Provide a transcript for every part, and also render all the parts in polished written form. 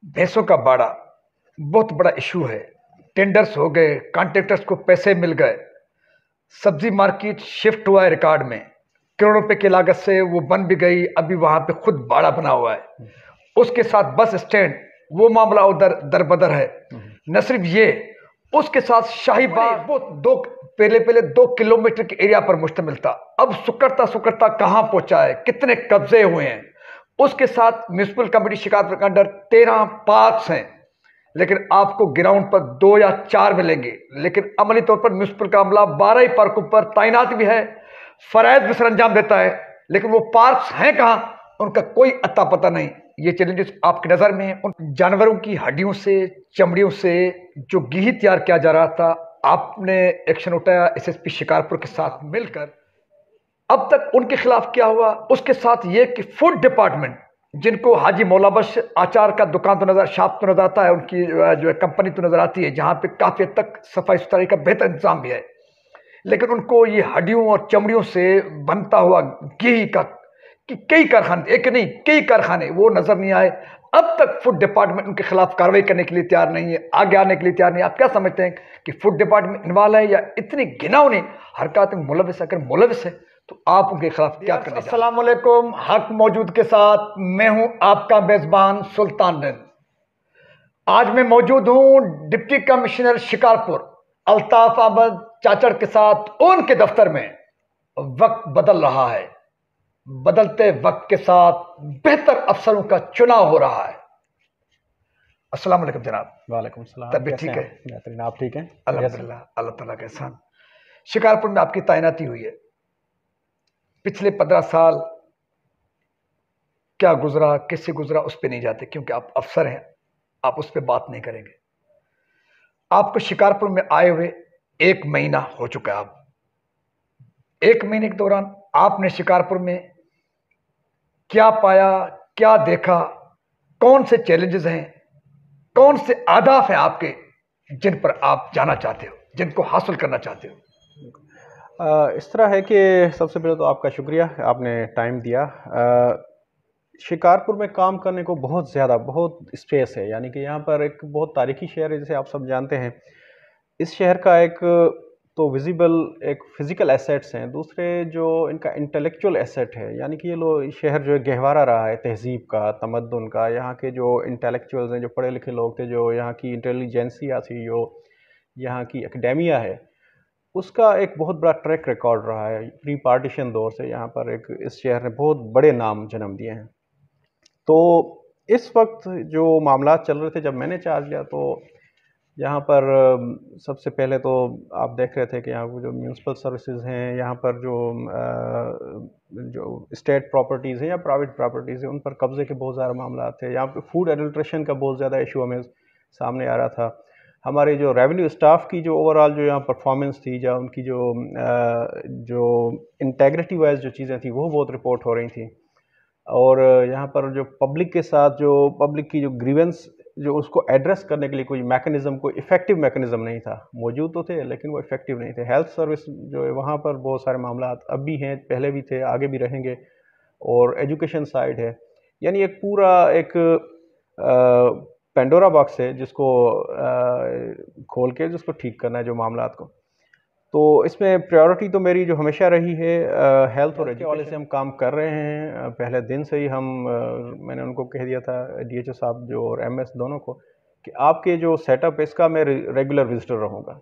भैंसों का बाड़ा बहुत बड़ा इशू है। टेंडर्स हो गए, कॉन्ट्रैक्टर्स को पैसे मिल गए, सब्जी मार्केट शिफ्ट हुआ है रिकॉर्ड में, करोड़ों रुपए की लागत से वो बन भी गई, अभी वहां पे खुद बाड़ा बना हुआ है। उसके साथ बस स्टैंड, वो मामला उधर दरबदर है। न सिर्फ ये, उसके साथ शाहीबाग वो दो पहले पहले 2 किलोमीटर के एरिया पर मुश्तमिल था, अब सुकड़ता सुकड़ता कहां पहुंचा है, कितने कब्जे हुए हैं। उसके साथ म्यूनिसिपल कमेटी शिकारपुर के अंडर 13 पार्क्स हैं, लेकिन आपको ग्राउंड पर 2 या 4 मिलेंगे, लेकिन अमली तौर पर म्यूनिसिपल का अमला 12 ही पार्कों पर तैनात भी है, फरायद भी सर अंजाम देता है, लेकिन वो पार्क्स हैं कहां, उनका कोई अता पता नहीं। ये चैलेंजेस आपकी नजर में हैं। उन जानवरों की हड्डियों से, चमड़ियों से जो घी तैयार किया जा रहा था, आपने एक्शन उठाया एसएसपी शिकारपुर के साथ मिलकर। अब तक उनके खिलाफ क्या हुआ? उसके साथ ये कि फूड डिपार्टमेंट, जिनको हाजी मौलाबश आचार का दुकान तो नजर, शॉप तो नजर आता है, उनकी जो है कंपनी तो नजर आती है, जहां पे काफी हद तक सफाई सुथराई का बेहतर इंतजाम भी है, लेकिन उनको ये हड्डियों और चमड़ियों से बनता हुआ घी का कि कई कारखाने, एक नहीं कई कारखाने, वो नजर नहीं आए। अब तक फूड डिपार्टमेंट उनके खिलाफ कार्रवाई करने के लिए तैयार नहीं है, आगे आने के लिए तैयार नहीं है। आप क्या समझते हैं कि फूड डिपार्टमेंट इन्वॉल्व है या इतनी घिनौनी हरकत में मुलविस? अगर मुलविस है तो आप उनके खिलाफ क्या करने? अस्सलाम वालेकुम, हक मौजूद के साथ मैं हूं आपका मेजबान सुल्तान दिन। आज मैं मौजूद हूं डिप्टी कमिश्नर शिकारपुर अल्ताफ अहमद चाचड़ के साथ उनके दफ्तर में। वक्त बदल रहा है, बदलते वक्त के साथ बेहतर अफसरों का चुनाव हो रहा है। अस्सलाम वालेकुम जनाब। वालेकुम सलाम। तबीयत ठीक है? बेहतरीन, आप ठीक हैं? अल्हम्दुलिल्लाह, अल्लाह ताला का एहसान। शिकारपुर में आपकी तैनाती हुई है, पिछले 15 साल क्या गुजरा, किससे गुजरा, उस पर नहीं जाते क्योंकि आप अफसर हैं, आप उस पर बात नहीं करेंगे। आपको शिकारपुर में आए हुए 1 महीना हो चुका है। आप 1 महीने के दौरान आपने शिकारपुर में क्या पाया, क्या देखा, कौन से चैलेंजेस हैं, कौन से आदाफ हैं आपके जिन पर आप जाना चाहते हो, जिनको हासिल करना चाहते हो? इस तरह है कि सबसे पहले तो आपका शुक्रिया, आपने टाइम दिया। शिकारपुर में काम करने को बहुत स्पेस है, यानी कि यहाँ पर एक बहुत तारीखी शहर है, जैसे आप सब जानते हैं। इस शहर का एक तो विजिबल एक फिजिकल एसेट्स हैं, दूसरे जो इनका इंटेलेक्चुअल एसेट है, यानी कि ये शहर जो है गहवारा रहा है तहजीब का, तमद्दुन का। यहाँ के जो इंटेलेक्चुअल्स हैं, जो पढ़े लिखे लोग थे, जो यहाँ की इंटेलिजेंसिया थी, जो यहाँ की एकेडेमिया है, उसका एक बहुत बड़ा ट्रैक रिकॉर्ड रहा है। प्री पार्टीशन दौर से यहाँ पर इस शहर ने बहुत बड़े नाम जन्म दिए हैं। तो इस वक्त जो मामला चल रहे थे, जब मैंने चार्ज लिया, तो यहाँ पर सबसे पहले तो आप देख रहे थे कि यहाँ जो म्यूनसिपल सर्विसेज हैं, यहाँ पर जो स्टेट प्रॉपर्टीज़ हैं या प्राइवेट प्रॉपर्टीज़ हैं, उन पर कब्ज़े के बहुत ज़्यादा मामला थे। यहाँ पे फूड एडल्ट्रेशन का बहुत ज़्यादा इशू हमें सामने आ रहा था। हमारे जो रेवेन्यू स्टाफ की जो ओवरऑल जो यहाँ परफॉर्मेंस थी, या उनकी जो इंटेग्रिटी वाइज जो चीज़ें थी, वो बहुत रिपोर्ट हो रही थी। और यहाँ पर जो पब्लिक के साथ जो पब्लिक की जो ग्रीवेंस, जो उसको एड्रेस करने के लिए कोई मैकेनिज़्म, कोई इफ़ेक्टिव मैकेनिज़्म नहीं था। मौजूद तो थे, लेकिन वो इफ़ेक्टिव नहीं थे। हेल्थ सर्विस जो है, वहाँ पर बहुत सारे मामला अब भी हैं, पहले भी थे, आगे भी रहेंगे। और एजुकेशन साइड है, यानी एक पूरा एक पेंडोरा बॉक्स है, जिसको खोल के जिसको ठीक करना है, जो मामला को। तो इसमें प्रायोरिटी तो मेरी जो हमेशा रही है, हेल्थ और एजुकेशन से हम काम कर रहे हैं। पहले दिन से ही मैंने उनको कह दिया था, डीएचओ साहब जो और एमएस दोनों को, कि आपके जो सेटअप है, इसका मैं रेगुलर विजिटर रहूँगा।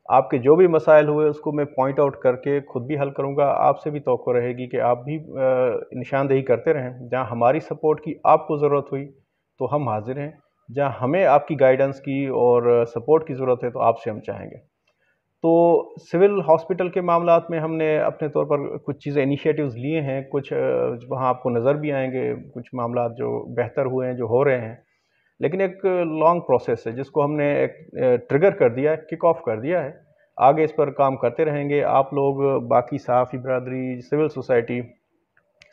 आपके जो भी मसाइल हुए उसको मैं पॉइंट आउट करके खुद भी हल करूँगा। आपसे भी तवक्को रहेगी कि आप भी निशानदेही करते रहें। जहाँ हमारी सपोर्ट की आपको ज़रूरत हुई तो हम हाजिर हैं, जहाँ हमें आपकी गाइडेंस की और सपोर्ट की ज़रूरत है तो आपसे हम चाहेंगे। तो सिविल हॉस्पिटल के मामलात में हमने अपने तौर पर कुछ चीज़ें इनिशिएटिव्स लिए हैं, कुछ वहाँ आपको नज़र भी आएंगे, कुछ मामलात जो बेहतर हुए हैं, जो हो रहे हैं। लेकिन एक लॉन्ग प्रोसेस है, जिसको हमने एक ट्रिगर कर दिया है, किक ऑफ कर दिया है। आगे इस पर काम करते रहेंगे। आप लोग, बाकी सहाफ़ी बरादरी, सिविल सोसाइटी,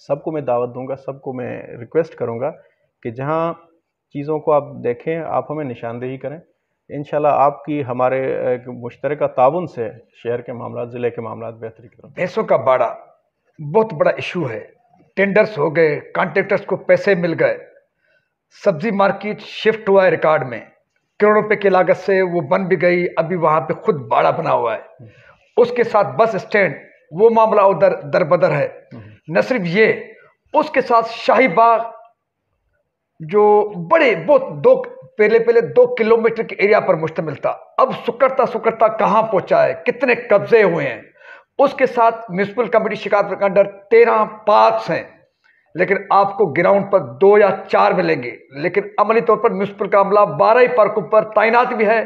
सबको मैं दावत दूंगा, सबको मैं रिक्वेस्ट करूंगा कि जहां चीज़ों को आप देखें, आप हमें निशानदेही करें। इंशाल्लाह आपकी हमारे एक मुश्तरका ताउन से शहर के मामला, ज़िले के मामला बेहतरी करें। भैंसों का बाड़ा बहुत बड़ा इशू है। टेंडर्स हो गए, कॉन्ट्रैक्टर्स को पैसे मिल गए, सब्जी मार्केट शिफ्ट हुआ है रिकॉर्ड में, करोड़ों रुपए की लागत से वो बन भी गई, अभी वहां पे खुद बाड़ा बना हुआ है। उसके साथ बस स्टैंड, वो मामला उधर दरबदर है। न सिर्फ ये, उसके साथ शाही बाग जो बड़े बहुत दो पहले पहले 2 किलोमीटर के एरिया पर मुश्तमिल था, अब सुकड़ता सुकड़ता कहां पहुंचा है, कितने कब्जे हुए हैं। उसके साथ म्यूनिसिपल कमेटी शिकायत के अंडर 13 पार्क्स हैं, लेकिन आपको ग्राउंड पर 2 या 4 मिलेंगे, लेकिन अमली तौर पर म्यूनिसिपल का अमला 12 ही पार्कों पर तैनात भी है,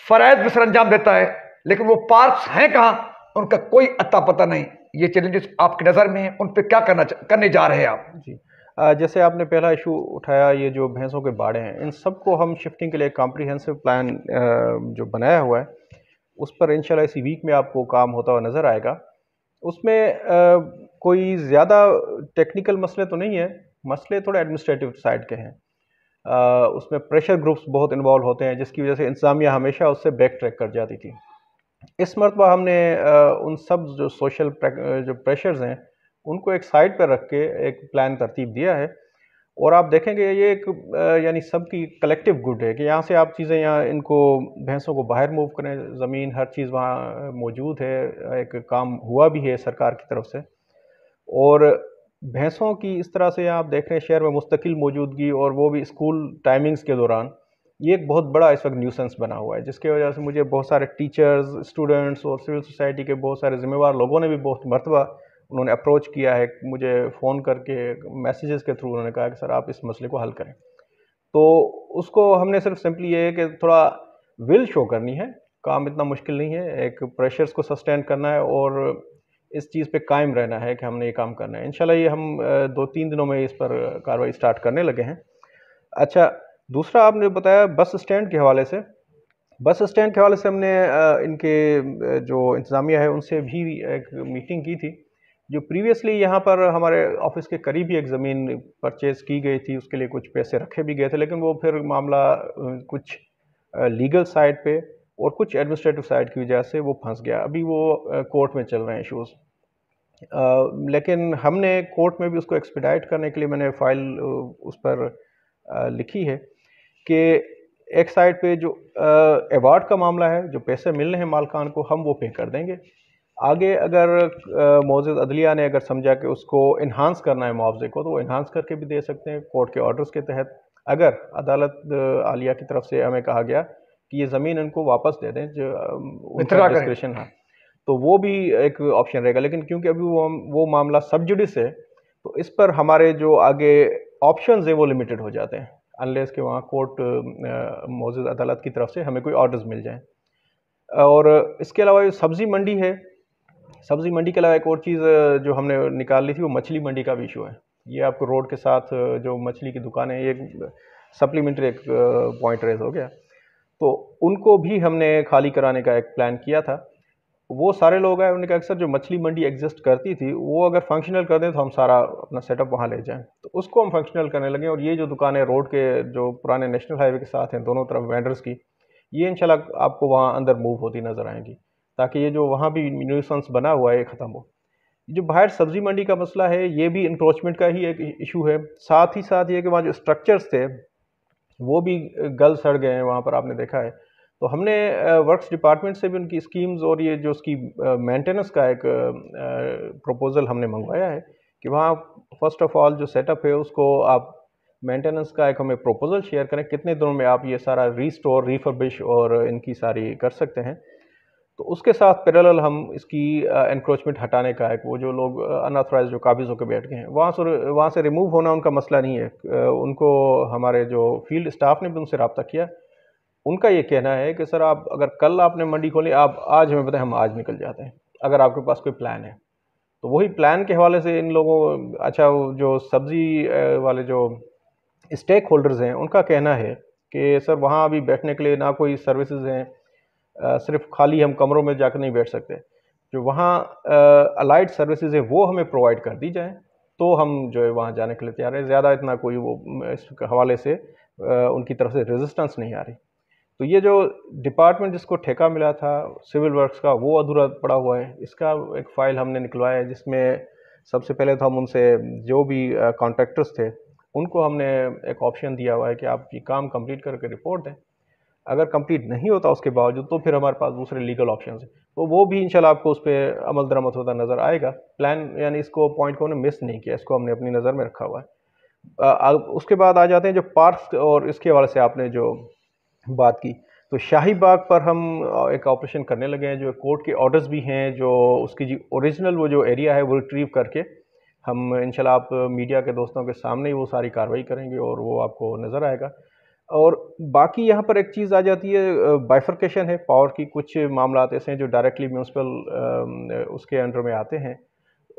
फरायद भी सरंजाम देता है, लेकिन वो पार्क्स हैं कहां, उनका कोई अता पता नहीं। ये चैलेंजेस आपकी नज़र में हैं, उन पर क्या करने जा रहे हैं आप? जी, जैसे आपने पहला इशू उठाया, ये जो भैंसों के बाड़े हैं, इन सबको हम शिफ्टिंग के लिए कॉम्प्रिहेंसिव प्लान जो बनाया हुआ है, उस पर इंशाल्लाह इसी वीक में आपको काम होता हुआ नज़र आएगा। उसमें कोई ज़्यादा टेक्निकल मसले तो नहीं है, मसले थोड़े एडमिनिस्ट्रेटिव साइड के हैं। उसमें प्रेशर ग्रुप्स बहुत इन्वॉल्व होते हैं, जिसकी वजह से इंतज़ामिया हमेशा उससे बैक ट्रैक कर जाती थी। इस मरतबा हमने उन सब जो सोशल जो प्रेशर्स हैं, उनको एक साइड पर रख के एक प्लान तरतीब दिया है। और आप देखेंगे ये एक यानी सबकी कलेक्टिव गुड है कि यहाँ से आप चीज़ें, यहाँ इनको भैंसों को बाहर मूव करें, ज़मीन हर चीज़ वहाँ मौजूद है, एक काम हुआ भी है सरकार की तरफ से। और भैंसों की इस तरह से आप देख रहे हैं शहर में मुस्तकिल मौजूदगी, और वो भी स्कूल टाइमिंग्स के दौरान, ये एक बहुत बड़ा इस वक्त न्यूसेंस बना हुआ है, जिसकी वजह से मुझे बहुत सारे टीचर्स, स्टूडेंट्स और सिविल सोसाइटी के बहुत सारे ज़िम्मेवार लोगों ने भी बहुत मरतबा उन्होंने अप्रोच किया है, मुझे फ़ोन करके मैसेजेस के थ्रू उन्होंने कहा कि सर आप इस मसले को हल करें। तो उसको हमने सिर्फ सिंपली ये है कि थोड़ा विल शो करनी है, काम इतना मुश्किल नहीं है, एक प्रेशर्स को सस्टेन करना है और इस चीज़ पे कायम रहना है कि हमने ये काम करना है। इंशाल्लाह ये हम 2-3 दिनों में इस पर कार्रवाई स्टार्ट करने लगे हैं। अच्छा, दूसरा आपने बताया बस स्टैंड के हवाले से। बस स्टैंड के हवाले से हमने इनके जो इंतज़ामिया है उनसे भी एक मीटिंग की थी। जो प्रीवियसली यहाँ पर हमारे ऑफिस के करीब ही एक ज़मीन परचेज़ की गई थी, उसके लिए कुछ पैसे रखे भी गए थे, लेकिन वो फिर मामला कुछ लीगल साइड पे और कुछ एडमिनिस्ट्रेटिव साइड की वजह से वो फंस गया। अभी वो कोर्ट में चल रहे हैं इशूज़। लेकिन हमने कोर्ट में भी उसको एक्सपीडाइट करने के लिए मैंने फ़ाइल उस पर लिखी है कि एक साइड पे जो अवार्ड का मामला है, जो पैसे मिल रहे हैं मालकान को, हम वो पे कर देंगे। आगे अगर मोअज़्ज़ज़ अदलिया ने अगर समझा कि उसको इन्हांस करना है मुआवजे को, तो वो इन्हांस करके भी दे सकते हैं कोर्ट के ऑर्डर्स के तहत। अगर अदालत आलिया की तरफ से हमें कहा गया कि ये ज़मीन इनको वापस दे दें, जो उनका डिस्क्रिशन है, तो वो भी एक ऑप्शन रहेगा। लेकिन क्योंकि अभी वो मामला सब जुडिस है, तो इस पर हमारे जो आगे ऑप्शंस हैं वो लिमिटेड हो जाते हैं, अनलेस के वहाँ कोर्ट मोअज़्ज़ज़ अदालत की तरफ से हमें कोई ऑर्डर्स मिल जाएं। और इसके अलावा सब्ज़ी मंडी है, सब्ज़ी मंडी के अलावा एक और चीज़ जो हमने निकाल ली थी, वो मछली मंडी का भी इशू है। ये आपको रोड के साथ जो मछली की दुकान है, ये सप्लीमेंट्री एक पॉइंट रेज हो गया, तो उनको भी हमने खाली कराने का एक प्लान किया था। वो सारे लोग आए, उन्होंने कहा कि सर जो मछली मंडी एग्जिस्ट करती थी, वो अगर फंक्शनल कर दें तो हम सारा अपना सेटअप वहाँ ले जाएं। तो उसको हम फंक्शनल करने लगे। और ये जो दुकानें रोड के जो पुराने नेशनल हाईवे के साथ हैं, दोनों तरफ वेंडर्स की, ये इंशाल्लाह आपको वहाँ अंदर मूव होती नज़र आएंगी, ताकि ये जो वहाँ भी न्यूसेंस बना हुआ है ये ख़त्म हो। जो बाहर सब्ज़ी मंडी का मसला है, ये भी इंक्रोचमेंट का ही एक इशू है। साथ ही साथ ये कि वहाँ जो स्ट्रक्चर्स थे वो भी गल सड़ गए हैं, वहाँ पर आपने देखा है। तो हमने वर्क्स डिपार्टमेंट से भी उनकी स्कीम्स और ये जो उसकी मेंटेनेंस का एक प्रपोज़ल हमने मंगवाया है कि वहाँ फर्स्ट ऑफ ऑल जो सेटअप है उसको आप मेंटेनेंस का एक हमें प्रपोज़ल शेयर करें, कितने दिनों में आप ये सारा रीस्टोर, रिफर्बिश और इनकी सारी कर सकते हैं। तो उसके साथ पैरेलल हम इसकी एनक्रोचमेंट हटाने का है, वो जो लोग अनऑथराइज्ड जो काबिज होकर बैठ गए हैं, वहाँ से रिमूव होना उनका मसला नहीं है। उनको हमारे जो फील्ड स्टाफ ने भी उनसे रब्ता किया, उनका ये कहना है कि सर आप अगर कल आपने मंडी खोली, आप आज हमें बताएं, हम आज निकल जाते हैं, अगर आपके पास कोई प्लान है। तो वही प्लान के हवाले से इन लोगों, अच्छा जो सब्ज़ी वाले जो स्टेक होल्डर्स हैं, उनका कहना है कि सर वहाँ अभी बैठने के लिए ना कोई सर्विसेज हैं, सिर्फ खाली हम कमरों में जाकर नहीं बैठ सकते। जो वहाँ अलाइड सर्विसेज है वो हमें प्रोवाइड कर दी जाए, तो हम जो है वहाँ जाने के लिए तैयार हैं। ज़्यादा इतना कोई वो इस हवाले से उनकी तरफ से रेजिस्टेंस नहीं आ रही। तो ये जो डिपार्टमेंट जिसको ठेका मिला था सिविल वर्क्स का, वो अधूरा पड़ा हुआ है। इसका एक फ़ाइल हमने निकलवाया है, जिसमें सबसे पहले तो हम उनसे जो भी कॉन्ट्रैक्टर्स थे उनको हमने एक ऑप्शन दिया हुआ है कि आप ये काम कंप्लीट करके रिपोर्ट दें। अगर कंप्लीट नहीं होता उसके बावजूद तो फिर हमारे पास दूसरे लीगल ऑप्शन है, तो वो भी इंशाल्लाह आपको उस पर अमल दरामद होता नज़र आएगा। प्लान यानी इसको पॉइंट को हमने मिस नहीं किया, इसको हमने अपनी नज़र में रखा हुआ है। अब उसके बाद आ जाते हैं जो पार्क्स और इसके हवाले से आपने जो बात की, तो शाही बाग पर हम एक ऑपरेशन करने लगे हैं। जो कोर्ट के ऑर्डर्स भी हैं, जो उसकी जो ओरिजिनल वो जो एरिया है वो रिट्रीव करके हम इंशाल्लाह आप मीडिया के दोस्तों के सामने ही वो सारी कार्रवाई करेंगे और वो आपको नज़र आएगा। और बाकी यहाँ पर एक चीज़ आ जाती है, बाइफर्केशन है पावर की। कुछ मामला ऐसे हैं जो डायरेक्टली म्यूनसिपल उसके अंडर में आते हैं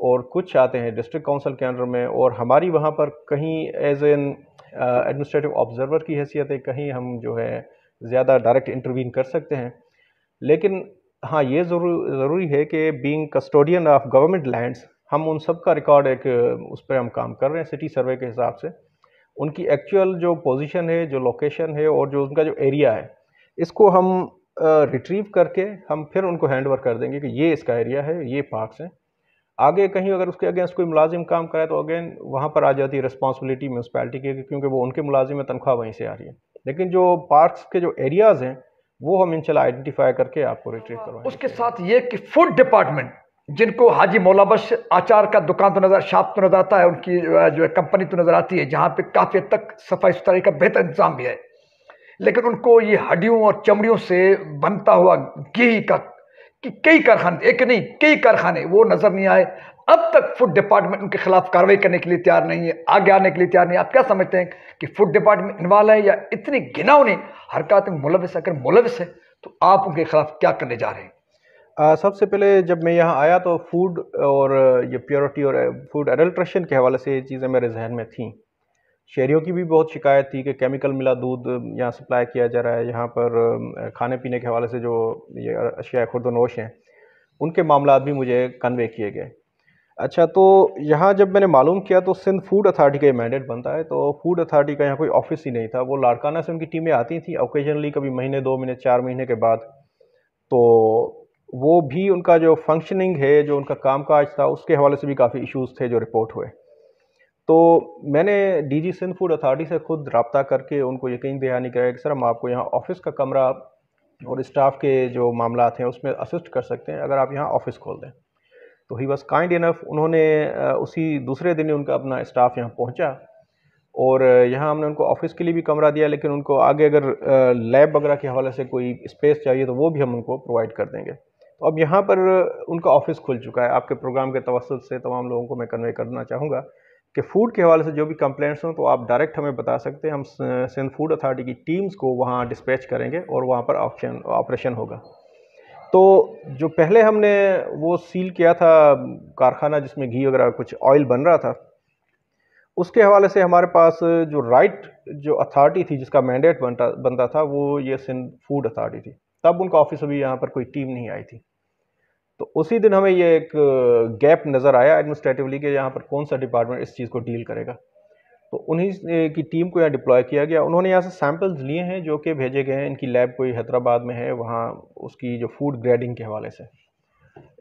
और कुछ आते हैं डिस्ट्रिक्ट काउंसिल के अंडर में, और हमारी वहाँ पर कहीं एज एन एडमिनिस्ट्रेटिव ऑब्जर्वर की हैसियत है, कहीं हम जो है ज़्यादा डायरेक्ट इंटरवीन कर सकते हैं। लेकिन हाँ, ये ज़रूरी है कि being custodian of government lands, हम उन सब का रिकॉर्ड एक उस पर हम काम कर रहे हैं सिटी सर्वे के हिसाब से। उनकी एक्चुअल जो पोजीशन है, जो लोकेशन है और जो उनका जो एरिया है, इसको हम रिट्रीव करके हम फिर उनको हैंड ओवर कर देंगे कि ये इसका एरिया है, ये पार्क्स हैं। आगे कहीं अगर उसके अगेंस्ट कोई मुलाजिम काम करे तो अगेन वहाँ पर आ जाती है रिस्पॉन्सिबिलिटी म्यूनसिपैलिटी की, क्योंकि वो उनके मुलाजिम में तनख्वाह वहीं से आ रही है। लेकिन जो पार्क्स के जो एरियाज़ हैं वो हम इंशाल्लाह आइडेंटिफाई करके आपको रिट्रीव करवाएंगे। उसके साथ ये कि फूड डिपार्टमेंट, जिनको हाजी मौलाबश आचार का दुकान तो नजर, शॉप तो नजर आता है, उनकी जो है कंपनी तो नजर आती है, जहाँ पे काफ़ी हद तक सफाई सुथराई का बेहतर इंतजाम भी है, लेकिन उनको ये हड्डियों और चमड़ियों से बनता हुआ घी का कि कई कारखाने, एक नहीं कई कारखाने, वो नजर नहीं आए। अब तक फूड डिपार्टमेंट उनके खिलाफ कार्रवाई करने के लिए तैयार नहीं है, आगे आने के लिए तैयार नहीं है। आप क्या समझते हैं कि फूड डिपार्टमेंट इन्वॉल्व है या इतनी घिनौनी हरकत में मुलविस है? अगर मुलविस है तो आप उनके खिलाफ क्या करने जा रहे हैं? सबसे पहले जब मैं यहाँ आया तो फूड और ये प्योरिटी और फूड एडल्ट्रेशन के हवाले से ये चीज़ें मेरे जहन में थीं। शहरियों की भी बहुत शिकायत थी कि केमिकल मिला दूध यहाँ सप्लाई किया जा रहा है। यहाँ पर खाने पीने के हवाले से जो ये अशिया खुर्दनोश हैं, उनके मामला भी मुझे कन्वे किए गए। अच्छा, तो यहाँ जब मैंने मालूम किया तो सिंध फूड अथॉरिटी का मैंडेट बनता है, तो फूड अथॉरिटी का यहाँ कोई ऑफिस ही नहीं था। वो लाड़काना से उनकी टीमें आती थी ओकेजनली, कभी महीने 2 महीने 4 महीने के बाद। तो वो भी उनका जो फंक्शनिंग है, जो उनका कामकाज था, उसके हवाले से भी काफ़ी इश्यूज़ थे जो रिपोर्ट हुए। तो मैंने डीजी सिंध फूड अथॉरिटी से खुद रब्ता करके उनको यकीन दहानी कराया कि सर हम आपको यहाँ ऑफिस का कमरा और स्टाफ के जो मामला हैं उसमें असिस्ट कर सकते हैं, अगर आप यहाँ ऑफिस खोल दें। तो ही वॉज काइंड इनफ, उन्होंने उसी दूसरे दिन ही उनका अपना स्टाफ यहाँ पहुँचा और यहाँ हमने उनको ऑफिस के लिए भी कमरा दिया, लेकिन उनको आगे अगर लैब वगैरह के हवाले से कोई स्पेस चाहिए तो वो भी हम उनको प्रोवाइड कर देंगे। तो अब यहाँ पर उनका ऑफिस खुल चुका है। आपके प्रोग्राम के तवस्सुत से तमाम लोगों को मैं कन्वे करना चाहूँगा कि फ़ूड के हवाले से जो भी कंप्लेंट्स हों तो आप डायरेक्ट हमें बता सकते हैं। हम सिंध फूड अथॉरिटी की टीम्स को वहाँ डिस्पैच करेंगे और वहाँ पर ऑपरेशन होगा। तो जो पहले हमने वो सील किया था कारखाना जिसमें घी वगैरह कुछ ऑयल बन रहा था, उसके हवाले से हमारे पास जो अथॉरिटी थी जिसका मैंडेट बनता था वो ये सिंध फूड अथॉरिटी थी। तब उनका ऑफिस अभी यहाँ पर कोई टीम नहीं आई थी। तो उसी दिन हमें ये एक गैप नज़र आया एडमिनिस्ट्रेटिवली कि यहाँ पर कौन सा डिपार्टमेंट इस चीज़ को डील करेगा। तो उन्हीं की टीम को यहाँ डिप्लॉय किया गया। उन्होंने यहाँ से सैम्पल्स लिए हैं जो कि भेजे गए हैं। इनकी लैब कोई हैदराबाद में है, वहाँ उसकी जो फूड ग्रेडिंग के हवाले से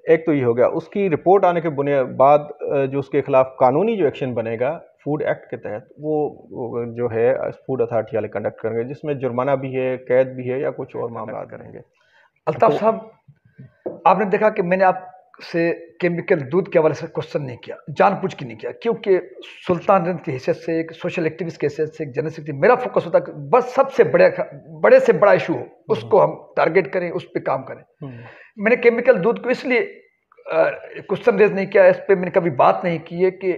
एक तो ये हो गया। उसकी रिपोर्ट आने के बाद जो उसके खिलाफ कानूनी जो एक्शन बनेगा फूड एक्ट के तहत, वो जो है फूड अथॉरिटी वाले कंडक्ट करेंगे, जिसमें जुर्माना भी है, कैद भी है या कुछ और मामला करेंगे। अल्ताफ साहब, आपने देखा कि मैंने आपसे केमिकल दूध के हवाले से क्वेश्चन नहीं किया, जानबूझ के नहीं किया, क्योंकि सुल्तान की हैसियत से, एक सोशल एक्टिविस्ट की हैसियत से, एक जर्नलिस्ट, मेरा फोकस होता है कि बस सबसे बड़े से बड़ा इशू हो उसको हम टारगेट करें, उस पर काम करें। मैंने केमिकल दूध को इसलिए क्वेश्चन रेज नहीं किया, इस पर मैंने कभी बात नहीं की है कि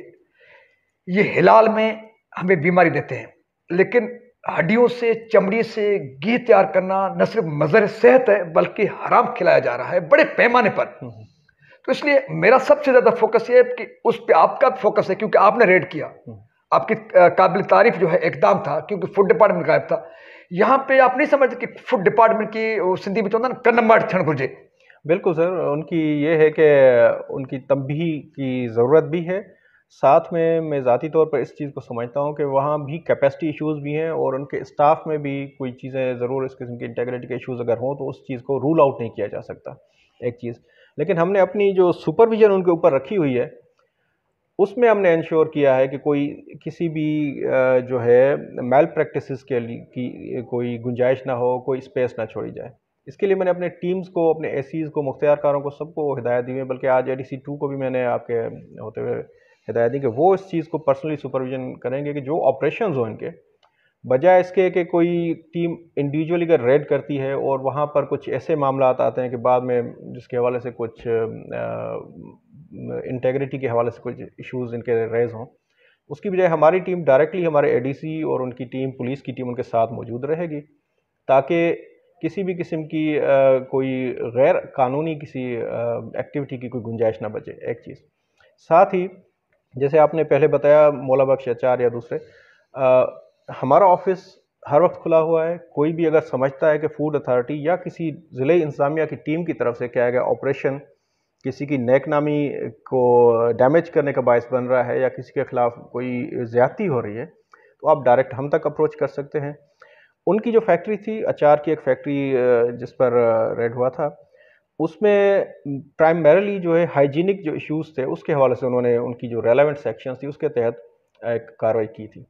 ये हिलाल में हमें बीमारी देते हैं, लेकिन हड्डियों से, चमड़ी से घी तैयार करना न सिर्फ मज़र सेहत है बल्कि हराम खिलाया जा रहा है बड़े पैमाने पर। तो इसलिए मेरा सबसे ज़्यादा फोकस ये है कि उस पर आपका फोकस है, क्योंकि आपने रेड किया, आपकी काबिल तारीफ जो है एकदम था, क्योंकि फूड डिपार्टमेंट गायब था। यहाँ पे आप नहीं समझते कि फूड डिपार्टमेंट की सिंधी में तो ना कन्नम्बाड़ क्षण गुजे। बिल्कुल सर, उनकी ये है कि उनकी तंबीह की ज़रूरत भी है। साथ में मैं ज़ाती तौर पर इस चीज़ को समझता हूँ कि वहाँ भी कैपेसिटी इश्यूज़ भी हैं और उनके स्टाफ में भी कोई चीज़ें ज़रूर इस किस्म की इंटेग्रिटी के इश्यूज़ अगर हों तो उस चीज़ को रूल आउट नहीं किया जा सकता, एक चीज़। लेकिन हमने अपनी जो सुपरविजन उनके ऊपर रखी हुई है, उसमें हमने इंश्योर किया है कि कोई किसी भी जो है मैल प्रैक्टिसेस के लिए की कोई गुंजाइश ना हो, कोई स्पेस ना छोड़ी जाए। इसके लिए मैंने अपने टीम्स को, अपने एसीज़ को, मुख्तियारकारों को, सबको हिदायत दी है। बल्कि आज एडीसी 2 को भी मैंने आपके होते हुए हिदायत दी कि वो इस चीज़ को पर्सनली सुपरविजन करेंगे कि जो ऑपरेशंस हो इनके, बजाय इसके कि कोई टीम इंडिविजुअली अगर रेड करती है और वहाँ पर कुछ ऐसे मामला आते हैं कि बाद में जिसके हवाले से कुछ इंटेग्रिटी के हवाले से कुछ इश्यूज इनके रेज हों, उसकी बजाय हमारी टीम डायरेक्टली हमारे एडीसी और उनकी टीम, पुलिस की टीम उनके साथ मौजूद रहेगी, ताकि किसी भी किस्म की कोई गैर कानूनी किसी एक्टिविटी की कोई गुंजाइश ना बचे। एक चीज़ साथ ही, जैसे आपने पहले बताया मौला बख्श एचआर या दूसरे, हमारा ऑफिस हर वक्त खुला हुआ है। कोई भी अगर समझता है कि फूड अथॉरिटी या किसी ज़िले इंतज़ामिया की टीम की तरफ से किया गया ऑपरेशन किसी की नेक नामी को डैमेज करने का बायस बन रहा है या किसी के खिलाफ कोई ज़्यादती हो रही है, तो आप डायरेक्ट हम तक अप्रोच कर सकते हैं। उनकी जो फैक्ट्री थी, अचार की एक फैक्ट्री जिस पर रेड हुआ था, उसमें प्राइमरीली जो है हाइजीनिक जो इश्यूज़ थे उसके हवाले से उन्होंने उनकी जो रेलेवेंट सेक्शंस थी उसके तहत एक कार्रवाई की थी।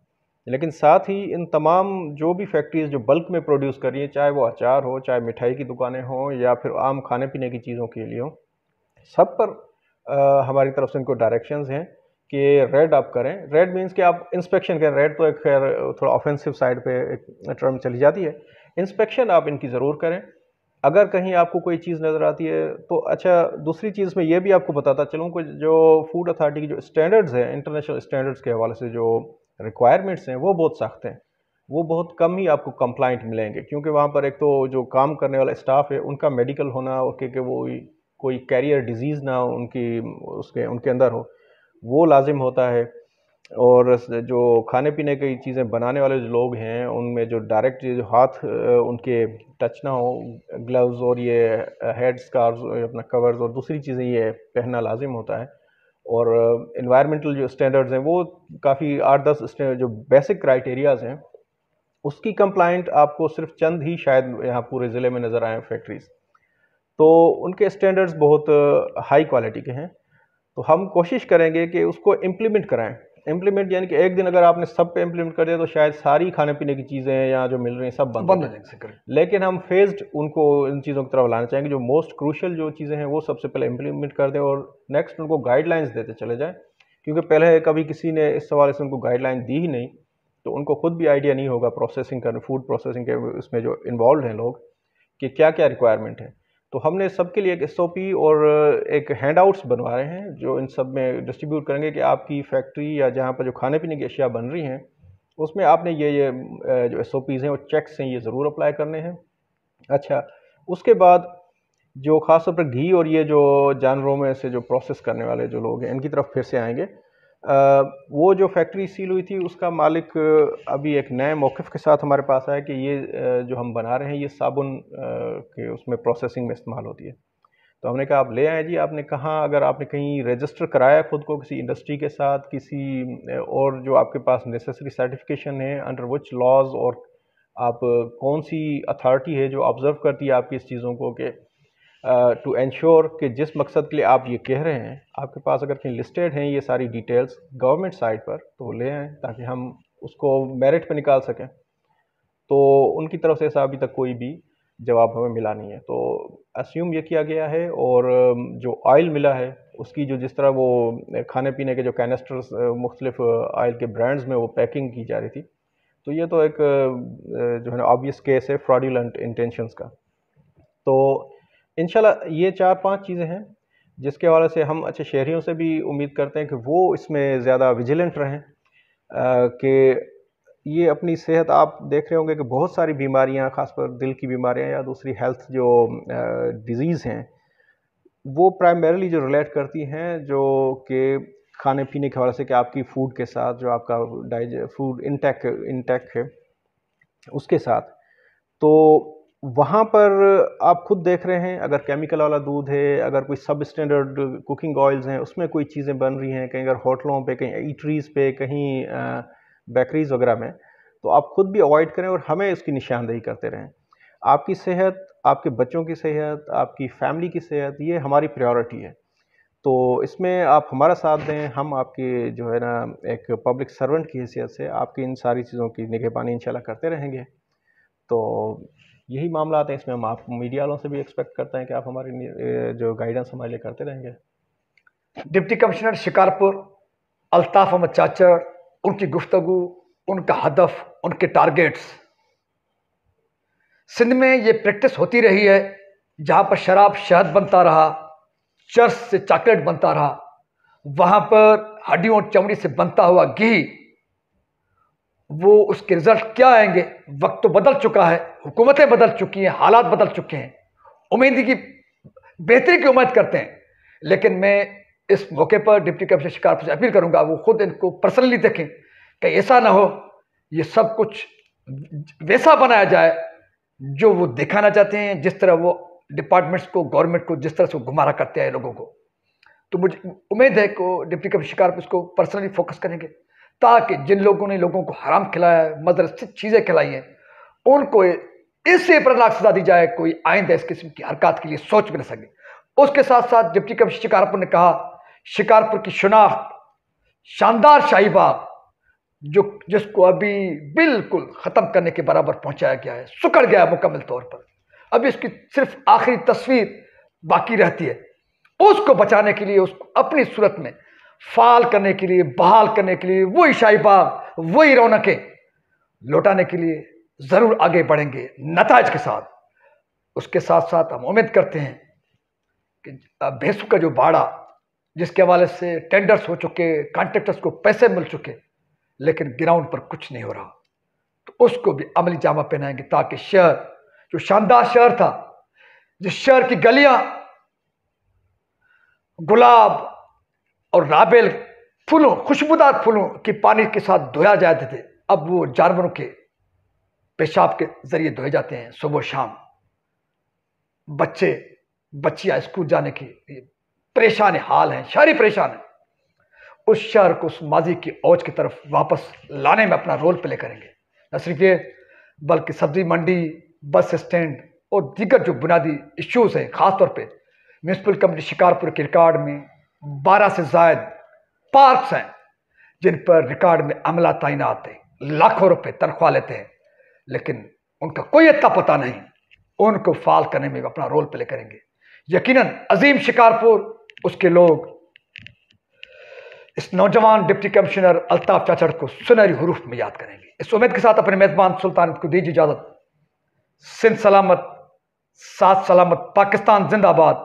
लेकिन साथ ही इन तमाम जो भी फैक्ट्रीज़ जो बल्क में प्रोड्यूस कर रही हैं, चाहे वो अचार हो, चाहे मिठाई की दुकानें हों या फिर आम खाने पीने की चीज़ों के लिए हों, सब पर हमारी तरफ से इनको डायरेक्शंस हैं कि रेड आप करें। रेड मींस कि आप इंस्पेक्शन करें। रेड तो एक खैर थोड़ा ऑफेंसिव साइड पे एक टर्म चली जाती है। इंस्पेक्शन आप इनकी ज़रूर करें। अगर कहीं आपको कोई चीज़ नज़र आती है तो अच्छा, दूसरी चीज़ मैं ये भी आपको बताता चलूँ कि जो फूड अथॉरिटी की जो स्टैंडर्ड्स हैं, इंटरनेशनल स्टैंडर्ड्स के हवाले से जो रिक्वायरमेंट्स हैं, वो बहुत सख्त हैं। वो बहुत कम ही आपको कंप्लाइंट मिलेंगे, क्योंकि वहाँ पर एक तो जो काम करने वाला स्टाफ है उनका मेडिकल होना और कि वो कोई कैरियर डिजीज़ ना उनकी उसके उनके अंदर हो, वो लाजिम होता है। और जो खाने पीने की चीज़ें बनाने वाले जो लोग हैं उनमें जो डायरेक्ट जो हाथ उनके टच ना हो, ग्लव्स और ये हेड स्कार्फ, अपना कवर्स और दूसरी चीज़ें ये पहनना लाजिम होता है। और इन्वायरमेंटल जो स्टैंडर्ड्स हैं वो काफ़ी 8-10 जो बेसिक क्राइटेरियाज़ हैं उसकी कंप्लाइंट आपको सिर्फ चंद ही शायद यहाँ पूरे ज़िले में नज़र आए फैक्ट्रीज़। तो उनके स्टैंडर्ड्स बहुत हाई क्वालिटी के हैं। तो हम कोशिश करेंगे कि उसको इम्प्लीमेंट कराएं। इम्प्लीमेंट यानी कि एक दिन अगर आपने सब पे इम्प्लीमेंट कर दिया तो शायद सारी खाने पीने की चीज़ें यहाँ जो मिल रही हैं सब बंद हो जाएंगी। लेकिन हम फेज्ड उनको इन चीज़ों की तरफ लाना चाहेंगे। जो मोस्ट क्रूशल जो चीज़ें हैं वो सबसे पहले इम्प्लीमेंट कर दें और नेक्स्ट उनको गाइडलाइंस देते चले जाएँ, क्योंकि पहले कभी किसी ने इस सवाल से उनको गाइडलाइन दी ही नहीं, तो उनको खुद भी आइडिया नहीं होगा प्रोसेसिंग करने, फूड प्रोसेसिंग के इसमें जो इन्वॉल्व हैं लोग, कि क्या क्या रिक्वायरमेंट है। तो हमने सबके लिए एक एसओपी और एक हैंडआउट्स बनवा रहे हैं जो इन सब में डिस्ट्रीब्यूट करेंगे कि आपकी फैक्ट्री या जहाँ पर जो खाने पीने की अशिया बन रही हैं उसमें आपने ये जो एसओपीज़ हैं, वो चेक्स हैं, ये ज़रूर अप्लाई करने हैं। अच्छा, उसके बाद जो ख़ास तौर पर घी और ये जो जानवरों में से जो प्रोसेस करने वाले जो लोग हैं इनकी तरफ फिर से आएंगे। वो जो फैक्ट्री सील हुई थी उसका मालिक अभी एक नए मौक़िफ़ के साथ हमारे पास आया कि ये जो हम बना रहे हैं ये साबुन के उसमें प्रोसेसिंग में इस्तेमाल होती है। तो हमने कहा आप ले आएँ जी। आपने कहाँ, अगर आपने कहीं रजिस्टर कराया खुद को किसी इंडस्ट्री के साथ, किसी और जो आपके पास नेसेसरी सर्टिफिकेशन है अंडर विच लॉज, और आप कौन सी अथॉरिटी है जो ऑब्ज़र्व करती है आपकी इस चीज़ों को कि टू एंश्योर कि जिस मकसद के लिए आप ये कह रहे हैं आपके पास अगर कहीं लिस्टेड हैं ये सारी डिटेल्स गवर्नमेंट साइट पर, तो वो ले आएँ ताकि हम उसको मेरिट पे निकाल सकें। तो उनकी तरफ से ऐसा अभी तक कोई भी जवाब हमें मिला नहीं है। तो अस्यूम ये किया गया है। और जो ऑयल मिला है उसकी जो जिस तरह वो खाने पीने के जो कैनिस्टर्स मुख्तलिफ ऑयल के ब्रांड्स में वो पैकिंग की जा रही थी, तो ये तो एक जो है ना ऑब्वियस केस है फ्रॉडुलेंट इंटेंशंस का। तो इंशाल्लाह ये 4-5 चीज़ें हैं जिसके हवाले से हम अच्छे शहरियों से भी उम्मीद करते हैं कि वो इसमें ज़्यादा विजिलेंट रहें, कि ये अपनी सेहत, आप देख रहे होंगे कि बहुत सारी बीमारियां, ख़ासकर दिल की बीमारियां या दूसरी हेल्थ जो डिज़ीज़ हैं, वो प्राइमरीली जो रिलेट करती हैं जो कि खाने पीने के हवाले से, कि आपकी फ़ूड के साथ जो आपका फूड इंटेक है उसके साथ। तो वहाँ पर आप खुद देख रहे हैं अगर केमिकल वाला दूध है, अगर कोई सब स्टैंडर्ड कुकिंग ऑयल्स हैं उसमें कोई चीज़ें बन रही हैं, कहीं अगर होटलों पे, कहीं ईटरीज़ पे, कहीं बेकरीज़ वगैरह में, तो आप खुद भी अवॉइड करें और हमें इसकी निशानदेही करते रहें। आपकी सेहत, आपके बच्चों की सेहत, आपकी फैमिली की सेहत, ये हमारी प्रायोरिटी है। तो इसमें आप हमारा साथ दें, हम आपकी जो है ना एक पब्लिक सर्वेंट की हैसियत से आपकी इन सारी चीज़ों की निगहबानी इंशाल्लाह करते रहेंगे। तो यही मामला आते हैं, इसमें हम आप मीडिया वालों से भी एक्सपेक्ट करते हैं कि आप हमारी जो गाइडेंस हमारे लिए करते रहेंगे। डिप्टी कमिश्नर शिकारपुर अल्ताफ अहमद चाचड़, उनकी गुफ्तगू, उनका हदफ, उनके टारगेट्स। सिंध में ये प्रैक्टिस होती रही है, जहां पर शराब शहद बनता रहा, चर्च से चॉकलेट बनता रहा, वहां पर हड्डियों और चमड़ी से बनता हुआ घी, वो उसके रिजल्ट क्या आएंगे? वक्त तो बदल चुका है, हुकूमतें बदल चुकी हैं, हालात बदल चुके हैं, उम्मीद की बेहतरी की उम्मीद करते हैं। लेकिन मैं इस मौके पर डिप्टी कमिश्नर शिकारपुर से अपील करूंगा, वो खुद इनको पर्सनली देखें कि ऐसा ना हो ये सब कुछ वैसा बनाया जाए जो वो दिखाना चाहते हैं, जिस तरह वो डिपार्टमेंट्स को, गवर्नमेंट को जिस तरह से गुमारा करते हैं लोगों को। तो मुझे उम्मीद है कि डिप्टी कमिश्नर शिकारपुर इसको पर्सनली फोकस करेंगे, ताकि जिन लोगों ने लोगों को हराम खिलाया है, मदरसे चीज़ें खिलाई हैं, उनको इससे प्रनाक सजा दी जाए, कोई आइंदा इस किस्म की हरकत के लिए सोच भी न सके। उसके साथ साथ डिप्टी कमिश्नर शिकारपुर ने कहा, शिकारपुर की शनाख्त शानदार शाही बाग, जो जिसको अभी बिल्कुल ख़त्म करने के बराबर पहुंचाया गया है, सुकड़ गया है मुकम्मल तौर पर, अभी इसकी सिर्फ आखिरी तस्वीर बाकी रहती है। उसको बचाने के लिए, उसको अपनी सूरत में फाल करने के लिए, बहाल करने के लिए, वही शाही बाग, वही रौनकें लौटाने के लिए ज़रूर आगे बढ़ेंगे नताज के साथ। उसके साथ साथ हम उम्मीद करते हैं कि भैंसों का जो बाड़ा, जिसके हवाले से टेंडर्स हो चुके, कॉन्ट्रैक्टर्स को पैसे मिल चुके, लेकिन ग्राउंड पर कुछ नहीं हो रहा, तो उसको भी अमली जामा पहनाएंगे, ताकि शहर, जो शानदार शहर था, जिस शहर की गलियां गुलाब और राबेल फूलों, खुशबूदार फूलों के पानी के साथ धोया जाते थे, अब वो जानवरों के पेशाब के जरिए धोए जाते हैं सुबह शाम। बच्चे बच्चियां स्कूल जाने की परेशान हाल हैं, शहरी परेशान है। उस शहर को उस माजी की औज की तरफ वापस लाने में अपना रोल प्ले करेंगे। न सिर्फ ये, बल्कि सब्जी मंडी, बस स्टैंड और दीगर जो बुनियादी इश्यूज़ हैं, ख़ासतौर पे म्यूनसिपल कमेटी शिकारपुर के रिकॉर्ड में 12 से ज़ायद पार्क्स हैं, जिन पर रिकॉर्ड में अमला तैनात है, लाखों रुपए तनख्वाह लेते हैं, लेकिन उनका कोई इतना पता नहीं। उनको फाल करने में अपना रोल प्ले करेंगे। यकीनन अजीम शिकारपुर, उसके लोग इस नौजवान डिप्टी कमिश्नर अल्ताफ चाचड़ को सुनहरी हुरूफ में याद करेंगे। इस उम्मीद के साथ अपने मेजबान सुल्तान को दीजिए इजाजत। सिंध सलामत, साथ सलामत, पाकिस्तान जिंदाबाद।